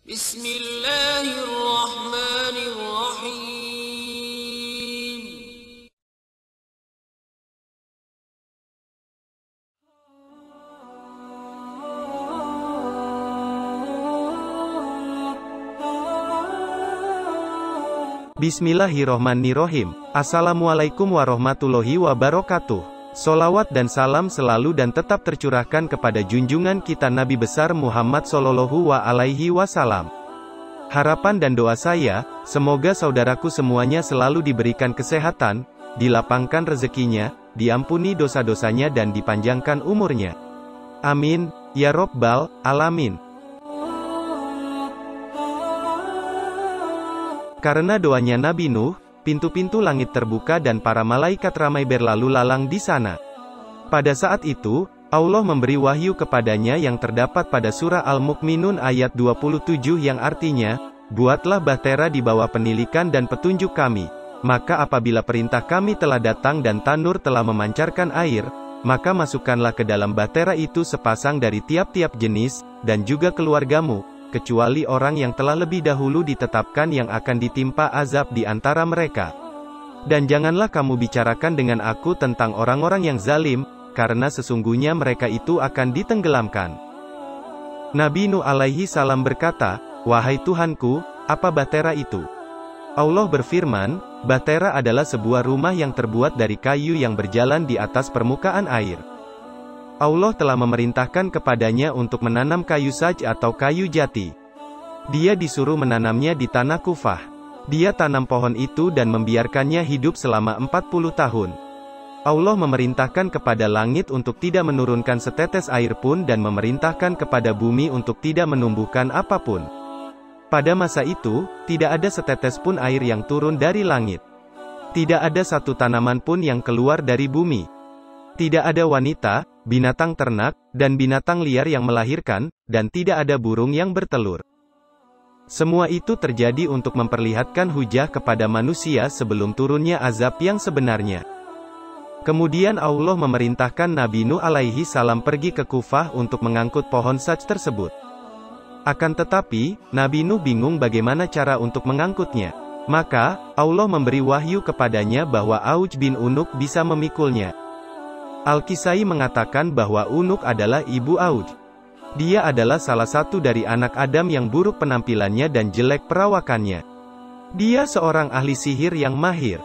Bismillahirrahmanirrahim. Bismillahirrohmanirrohim. Assalamualaikum warahmatullahi wabarakatuh. Solawat dan salam selalu dan tetap tercurahkan kepada junjungan kita Nabi besar Muhammad Sallallahu Alaihi Wasallam. Harapan dan doa saya, semoga saudaraku semuanya selalu diberikan kesehatan, dilapangkan rezekinya, diampuni dosa-dosanya dan dipanjangkan umurnya. Amin, ya Rabbal Alamin. Karena doanya Nabi Nuh, pintu-pintu langit terbuka dan para malaikat ramai berlalu lalang di sana. Pada saat itu, Allah memberi wahyu kepadanya yang terdapat pada surah Al-Mu'minun ayat 27 yang artinya, buatlah bahtera di bawah penilikan dan petunjuk kami. Maka apabila perintah kami telah datang dan tanur telah memancarkan air, maka masukkanlah ke dalam bahtera itu sepasang dari tiap-tiap jenis, dan juga keluargamu, kecuali orang yang telah lebih dahulu ditetapkan yang akan ditimpa azab di antara mereka. Dan janganlah kamu bicarakan dengan aku tentang orang-orang yang zalim, karena sesungguhnya mereka itu akan ditenggelamkan. Nabi Nuh alaihi salam berkata, "Wahai Tuhanku, apa bahtera itu?" Allah berfirman, bahtera adalah sebuah rumah yang terbuat dari kayu yang berjalan di atas permukaan air. Allah telah memerintahkan kepadanya untuk menanam kayu saj atau kayu jati. Dia disuruh menanamnya di tanah Kufah. Dia tanam pohon itu dan membiarkannya hidup selama 40 tahun. Allah memerintahkan kepada langit untuk tidak menurunkan setetes air pun dan memerintahkan kepada bumi untuk tidak menumbuhkan apapun. Pada masa itu, tidak ada setetes pun air yang turun dari langit. Tidak ada satu tanaman pun yang keluar dari bumi. Tidak ada wanita, binatang ternak, dan binatang liar yang melahirkan, dan tidak ada burung yang bertelur. Semua itu terjadi untuk memperlihatkan hujah kepada manusia sebelum turunnya azab yang sebenarnya. Kemudian Allah memerintahkan Nabi Nuh alaihi salam pergi ke Kufah untuk mengangkut pohon saj tersebut. Akan tetapi, Nabi Nuh bingung bagaimana cara untuk mengangkutnya. Maka, Allah memberi wahyu kepadanya bahwa Auj bin Unuk bisa memikulnya. Al-Kisai mengatakan bahwa Unuk adalah ibu Auj. Dia adalah salah satu dari anak Adam yang buruk penampilannya dan jelek perawakannya. Dia seorang ahli sihir yang mahir.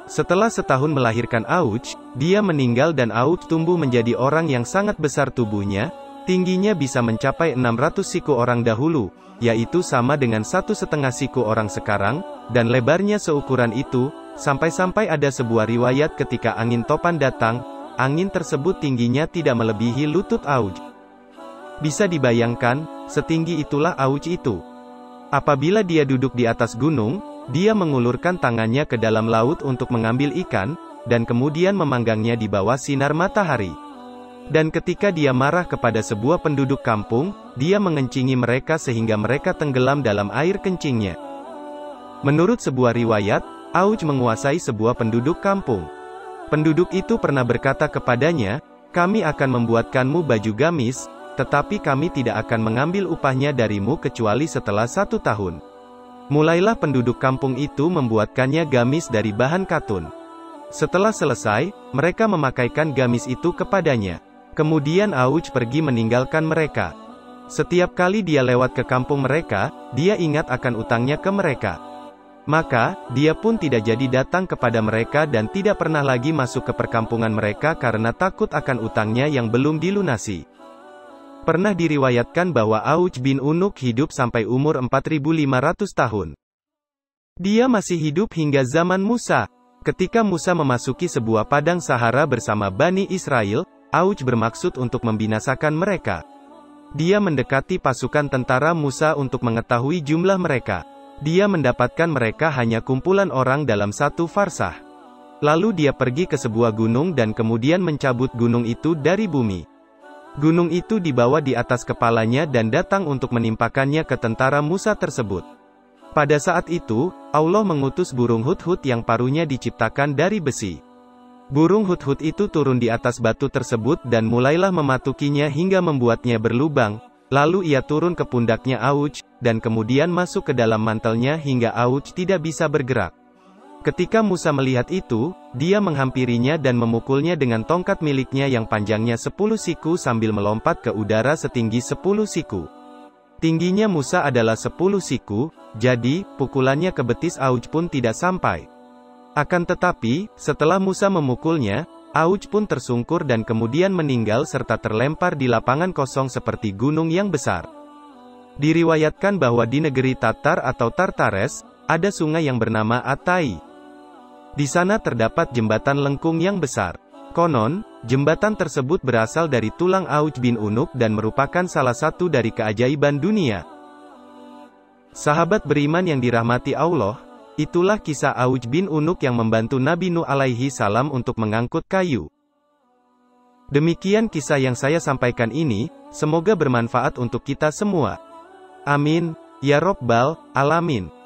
Setelah setahun melahirkan Auj, dia meninggal dan Auj tumbuh menjadi orang yang sangat besar tubuhnya, tingginya bisa mencapai 600 siku orang dahulu, yaitu sama dengan 1,5 siku orang sekarang, dan lebarnya seukuran itu, sampai-sampai ada sebuah riwayat ketika angin topan datang, angin tersebut tingginya tidak melebihi lutut Auj. Bisa dibayangkan, setinggi itulah Auj itu. Apabila dia duduk di atas gunung, dia mengulurkan tangannya ke dalam laut untuk mengambil ikan, dan kemudian memanggangnya di bawah sinar matahari. Dan ketika dia marah kepada sebuah penduduk kampung, dia mengencingi mereka sehingga mereka tenggelam dalam air kencingnya. Menurut sebuah riwayat, Auj menguasai sebuah penduduk kampung. Penduduk itu pernah berkata kepadanya, "Kami akan membuatkanmu baju gamis, tetapi kami tidak akan mengambil upahnya darimu kecuali setelah 1 tahun." Mulailah penduduk kampung itu membuatkannya gamis dari bahan katun. Setelah selesai, mereka memakaikan gamis itu kepadanya. Kemudian Auj pergi meninggalkan mereka. Setiap kali dia lewat ke kampung mereka, dia ingat akan utangnya ke mereka. Maka, dia pun tidak jadi datang kepada mereka dan tidak pernah lagi masuk ke perkampungan mereka karena takut akan utangnya yang belum dilunasi. Pernah diriwayatkan bahwa Auj bin Unuk hidup sampai umur 4.500 tahun. Dia masih hidup hingga zaman Musa. Ketika Musa memasuki sebuah padang Sahara bersama Bani Israel, Auj bermaksud untuk membinasakan mereka. Dia mendekati pasukan tentara Musa untuk mengetahui jumlah mereka. Dia mendapatkan mereka hanya kumpulan orang dalam 1 farsah. Lalu dia pergi ke sebuah gunung dan kemudian mencabut gunung itu dari bumi. Gunung itu dibawa di atas kepalanya dan datang untuk menimpakannya ke tentara Musa tersebut. Pada saat itu, Allah mengutus burung hudhud yang paruhnya diciptakan dari besi. Burung hudhud itu turun di atas batu tersebut dan mulailah mematukinya hingga membuatnya berlubang. Lalu ia turun ke pundaknya Auj, dan kemudian masuk ke dalam mantelnya hingga Auj tidak bisa bergerak. Ketika Musa melihat itu, dia menghampirinya dan memukulnya dengan tongkat miliknya yang panjangnya 10 siku sambil melompat ke udara setinggi 10 siku. Tingginya Musa adalah 10 siku, jadi, pukulannya ke betis Auj pun tidak sampai. Akan tetapi, setelah Musa memukulnya, Auj pun tersungkur dan kemudian meninggal serta terlempar di lapangan kosong seperti gunung yang besar. Diriwayatkan bahwa di negeri Tatar atau Tartares, ada sungai yang bernama Atai. Di sana terdapat jembatan lengkung yang besar. Konon, jembatan tersebut berasal dari tulang Auj bin Unuk dan merupakan salah satu dari keajaiban dunia. Sahabat beriman yang dirahmati Allah, itulah kisah Auj bin Unuk yang membantu Nabi Nuh alaihi salam untuk mengangkut kayu. Demikian kisah yang saya sampaikan ini, semoga bermanfaat untuk kita semua. Amin, ya Rabbal Alamin.